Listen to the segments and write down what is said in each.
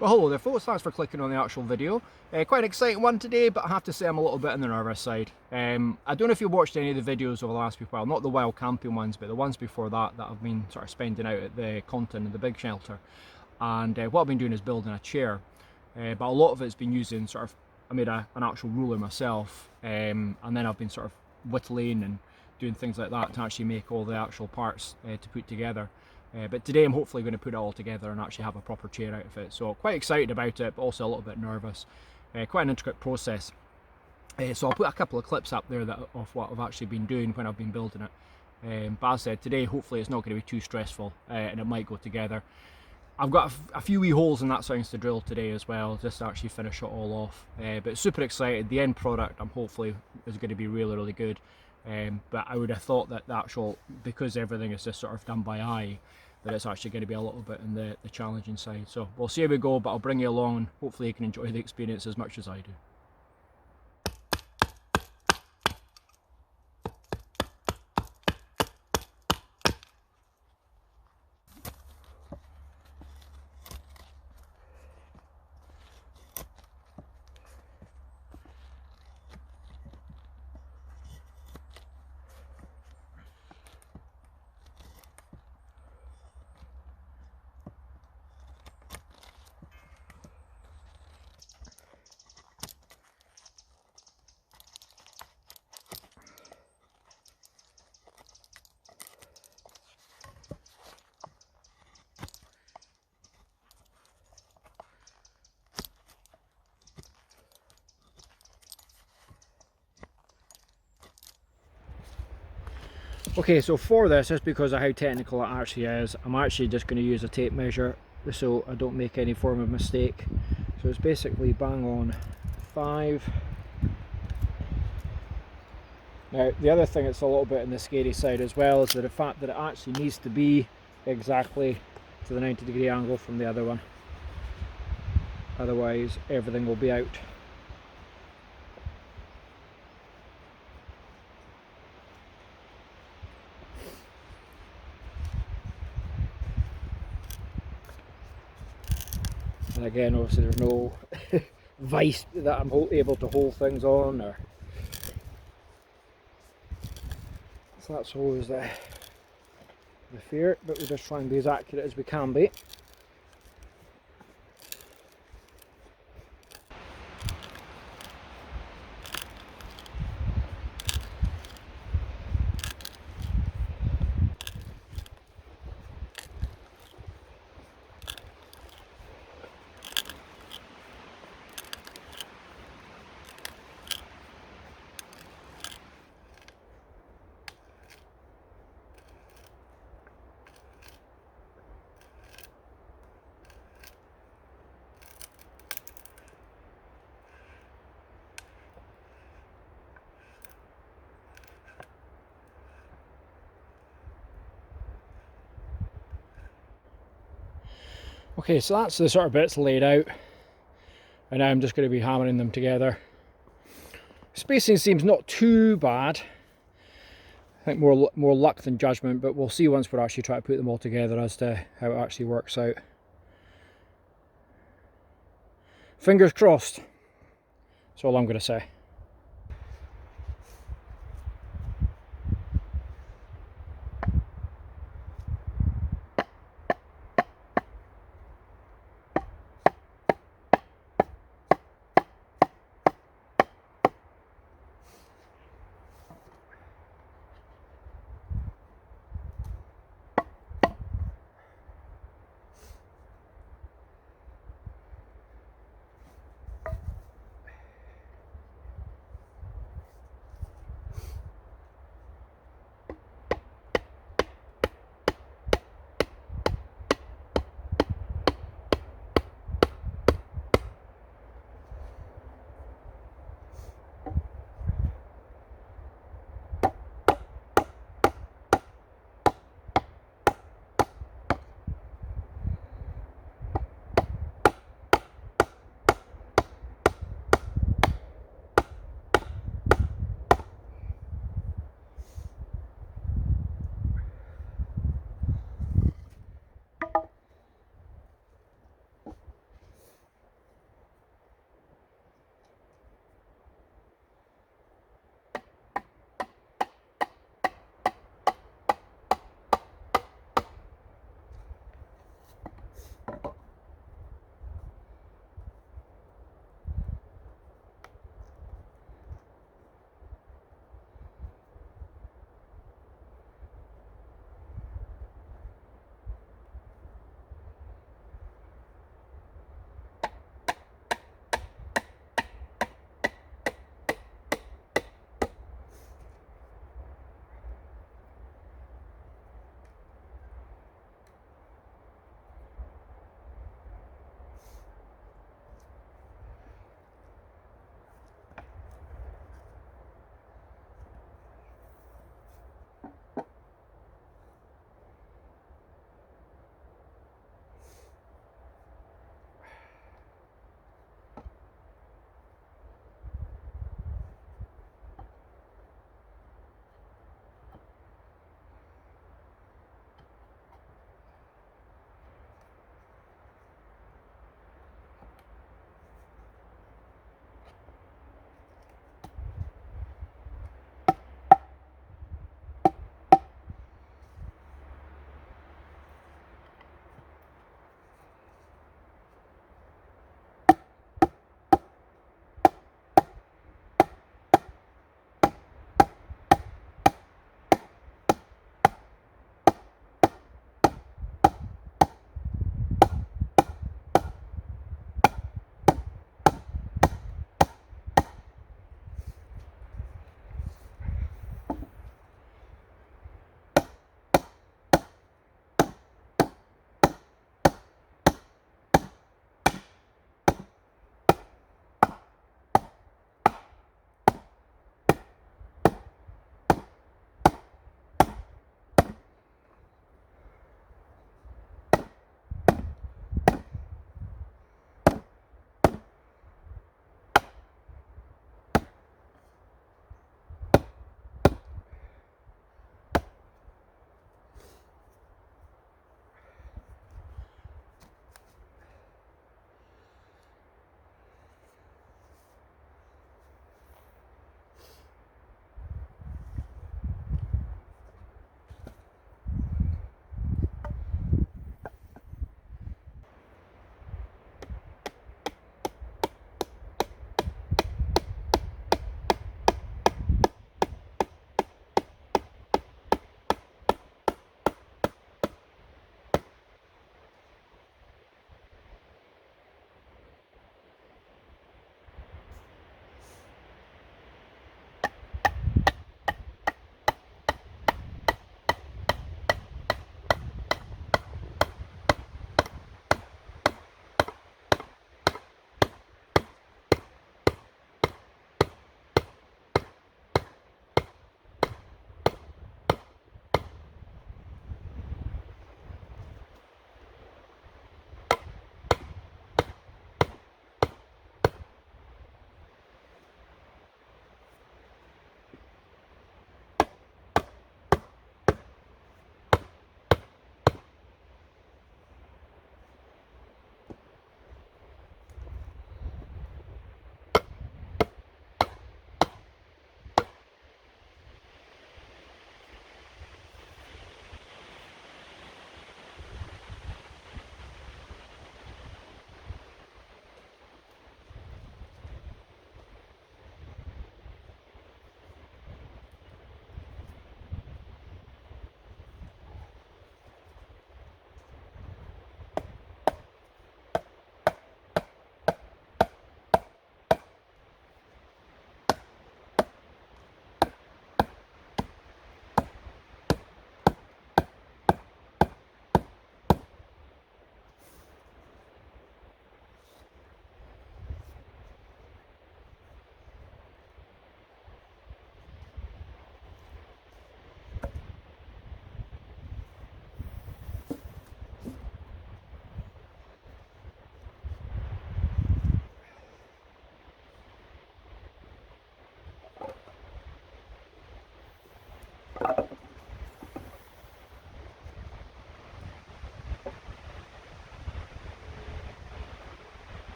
Well, hello there folks, thanks for clicking on the actual video. Quite an exciting one today, but I have to say I'm a little bit on the nervous side. I don't know if you watched any of the videos over the last few while, not the wild camping ones, but the ones before that I've been sort of spending out at the Compton and the big shelter. And what I've been doing is building a chair, but a lot of it's been using I made an actual ruler myself, and then I've been sort of whittling and doing things like that to actually make all the actual parts to put together. But today I'm hopefully going to put it all together and actually have a proper chair out of it. So quite excited about it, but also a little bit nervous. Quite an intricate process. So I'll put a couple of clips up there of what I've actually been doing when I've been building it. But as I said, today hopefully it's not going to be too stressful and it might go together. I've got a few wee holes in that size to drill today as well, just to actually finish it all off. But super excited. The end product I'm hopefully is going to be really, really good. But I would have thought that the actual, because everything is just sort of done by eye, that it's actually going to be a little bit on the challenging side. So we'll see how we go, but I'll bring you along and hopefully you can enjoy the experience as much as I do. Okay, so for this, just because of how technical it actually is, I'm actually just going to use a tape measure so I don't make any form of mistake. So it's basically bang on 5. Now the other thing that's a little bit on the scary side as well is the fact that it actually needs to be exactly to the 90-degree angle from the other one. Otherwise everything will be out. And again, obviously there's no vice that I'm able to hold things on, or so that's always the fear, but we'll just try and be as accurate as we can be. Okay, so that's the sort of bits laid out, and now I'm just going to be hammering them together. Spacing seems not too bad. I think more luck than judgment, but we'll see once we're actually trying to put them all together as to how it actually works out. Fingers crossed. That's all I'm going to say.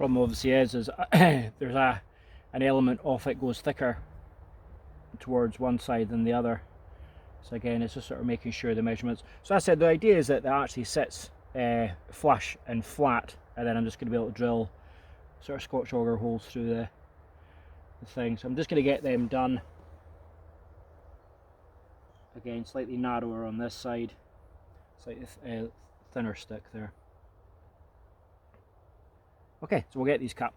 Problem obviously is there's an element of it goes thicker towards one side than the other. So again, it's just sort of making sure the measurements. So as I said, the idea is that it actually sits flush and flat, and then I'm just going to be able to drill sort of Scotch auger holes through the thing. So I'm just going to get them done. Again, slightly narrower on this side, slightly thinner stick there. Okay, so we'll get these cut.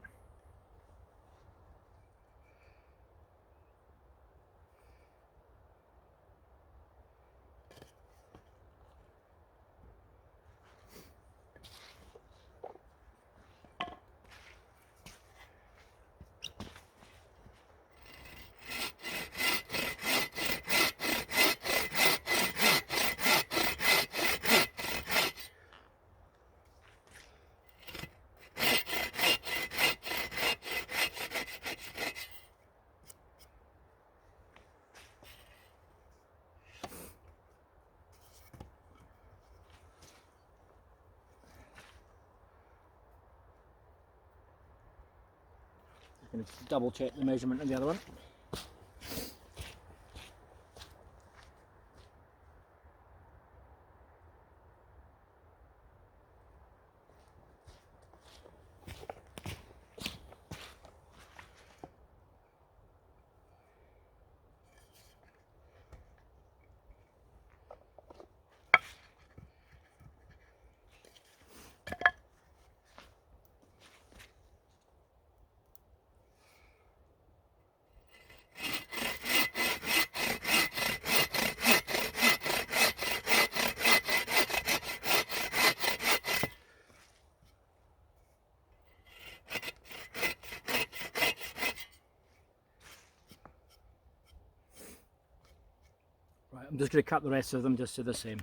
Going to double check the measurement of the other one. Right, I'm just going to cut the rest of them just to the same.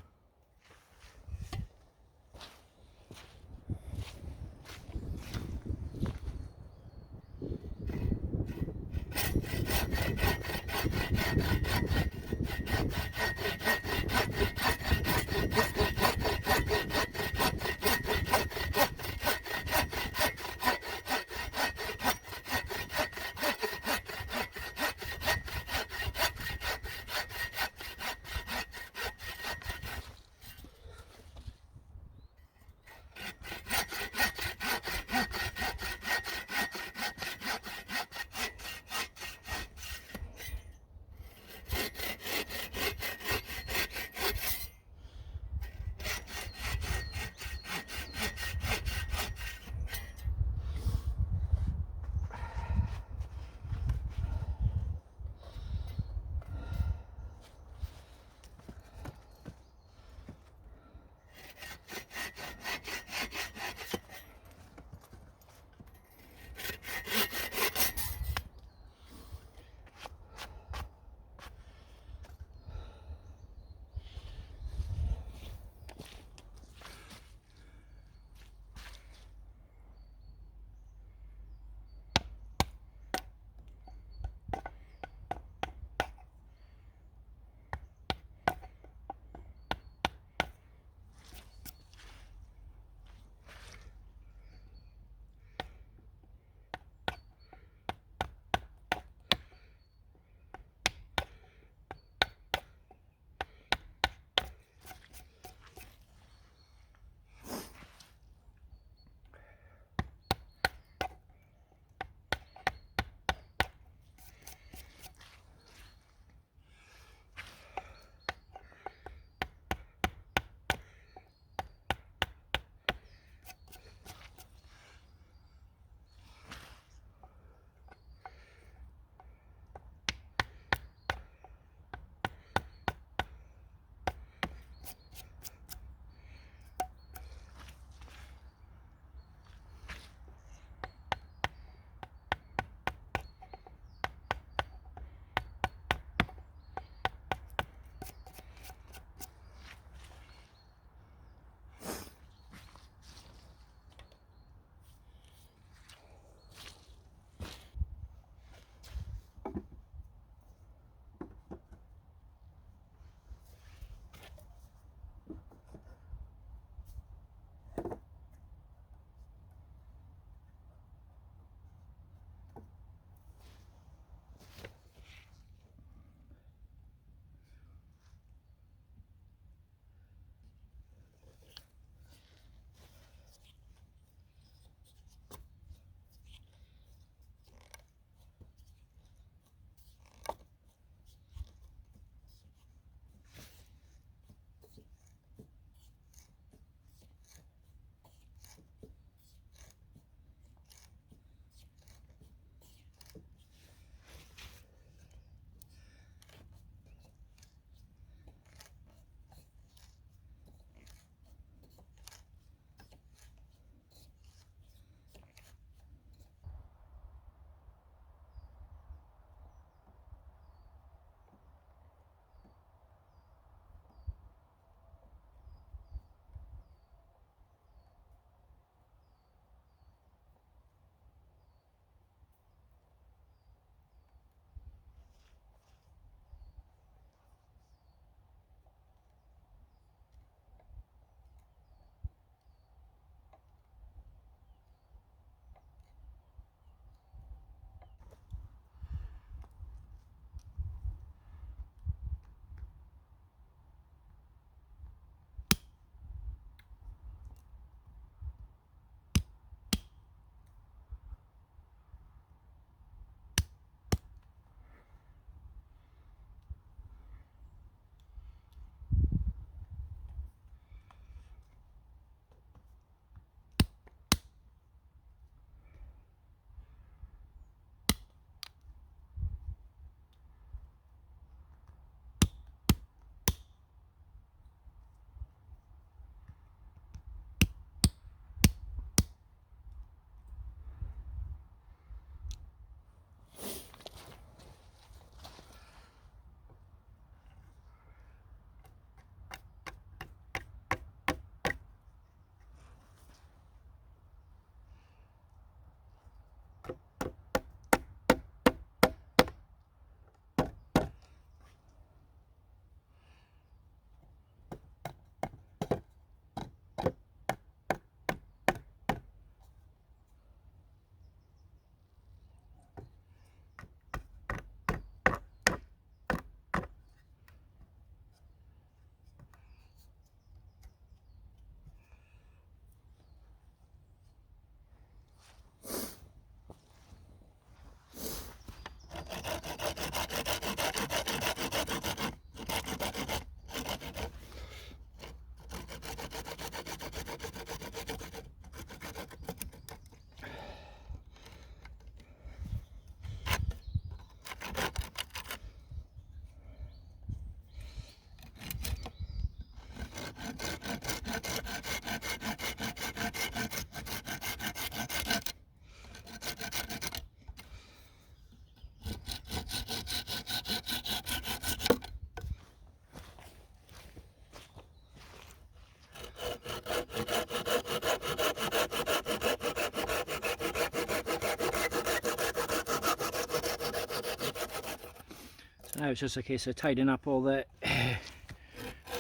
Now it's just a case of tidying up all the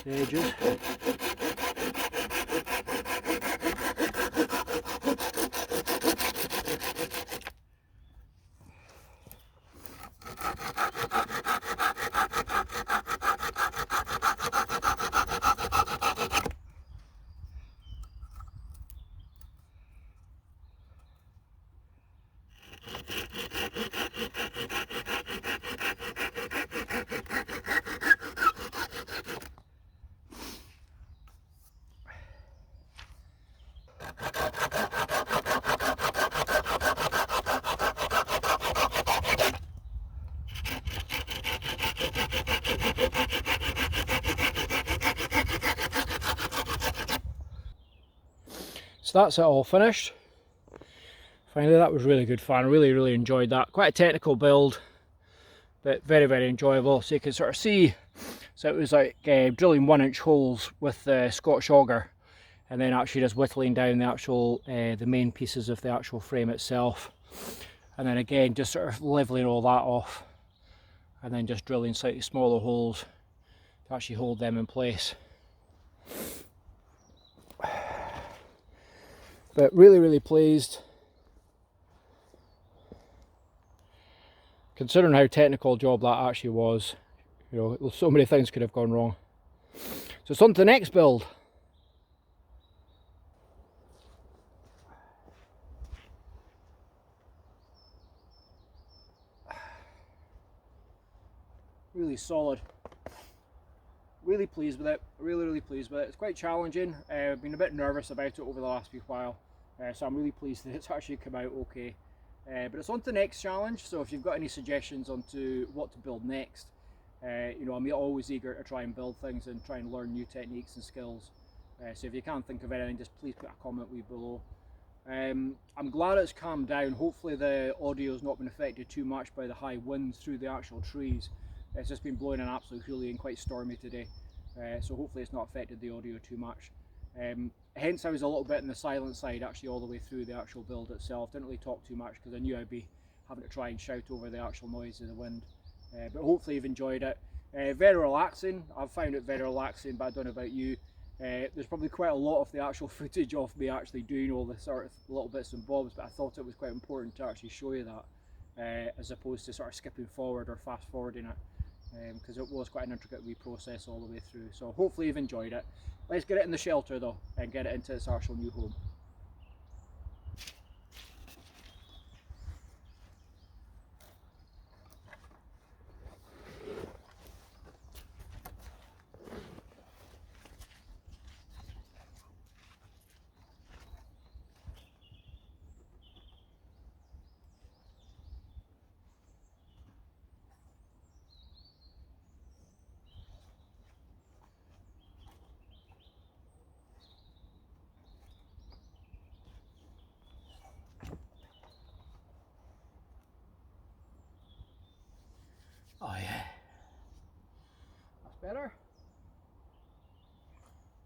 edges. So that's it all finished. Finally, that was really good fun. Really enjoyed that. Quite a technical build, but very enjoyable. So you can sort of see, so it was like drilling 1-inch holes with the Scotch auger, and then actually just whittling down the actual the main pieces of the actual frame itself, and then again just sort of leveling all that off, and then just drilling slightly smaller holes to actually hold them in place. But really pleased, considering how technical a job that actually was. You know, so many things could have gone wrong. So it's on to the next build. Really solid. Really pleased with it. Really pleased with it. It's quite challenging. I've been a bit nervous about it over the last wee while, so I'm really pleased that it's actually come out okay. But it's on to the next challenge. So if you've got any suggestions onto what to build next, you know, I'm always eager to try and build things and try and learn new techniques and skills. So if you can't think of anything, just please put a comment below. I'm glad it's calmed down. Hopefully the audio's not been affected too much by the high winds through the actual trees. It's just been blowing an absolute hoolie and quite stormy today, so hopefully it's not affected the audio too much. Hence I was a little bit on the silent side actually all the way through the actual build itself. Didn't really talk too much because I knew I'd be having to try and shout over the actual noise of the wind. But hopefully you've enjoyed it. Very relaxing. I've found it very relaxing, but I don't know about you. There's probably quite a lot of the actual footage of me actually doing all the sort of little bits and bobs, but I thought it was quite important to actually show you that, as opposed to sort of skipping forward or fast forwarding it. Because it was quite an intricate wee process all the way through. So hopefully you've enjoyed it. Let's get it in the shelter though and get it into its actual new home. Oh yeah, that's better.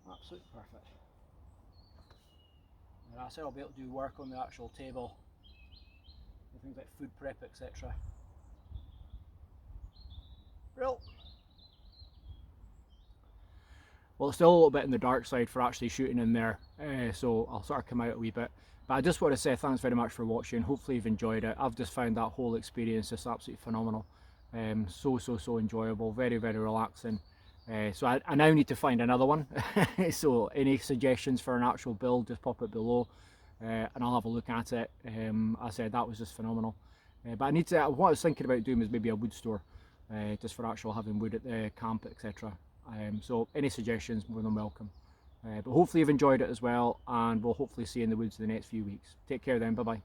Absolutely perfect. And I said I'll be able to do work on the actual table, things like food prep, etc. Real. Well, it's still a little bit in the dark side for actually shooting in there, so I'll sort of come out a wee bit. But I just want to say thanks very much for watching. Hopefully you've enjoyed it. I've just found that whole experience just absolutely phenomenal. So enjoyable, very relaxing. So I now need to find another one. So any suggestions for an actual build, just pop it below, and I'll have a look at it. I said that was just phenomenal. But I need to, what I was thinking about doing was maybe a wood store, just for actual having wood at the camp, etc. So any suggestions, more than welcome. But hopefully you've enjoyed it as well, and we'll hopefully see you in the woods in the next few weeks. Take care then, bye bye.